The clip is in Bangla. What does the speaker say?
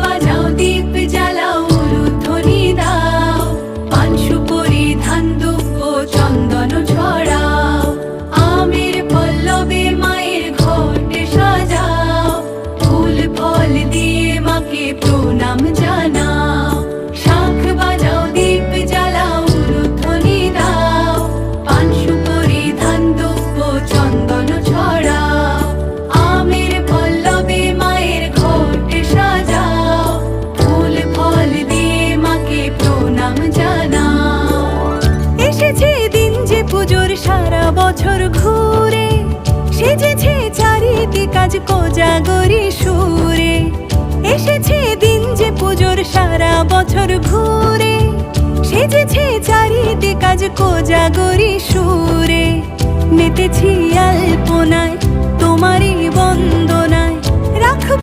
বাজাও দীপ জ্বালাও উলুধ্বনি দাও, পান সুপুরি ধান দুব্য চন্দন ছড়াও, আমের পল্লবে মায়ের ঘট সাজাও, ফুল ফল দিয়ে মাকে প্রণাম জানাও। শাঁখ বাজাও দীপ জ্বালাও উলুধ্বনি দাও, পান সুপুরি ধান দুব্য চন্দন ছড়াও, আমের পল্লবে মায়ের ঘট সাজাও, ফুল ফল দিয়ে মাকে প্রণাম জানাও। এসেছে দিন যে পুজোর সারা বছর ঘুরে, সেজেছে চারিদিক আজ কোজাগরি সুরে। এসেছে দিন যে পুজোর সারা বছর ঘুরে, সেজেছে চারিদিক আজ কোজাগরি সুরে। মেতেছি আলপনায় তোমারই বন্দনায়,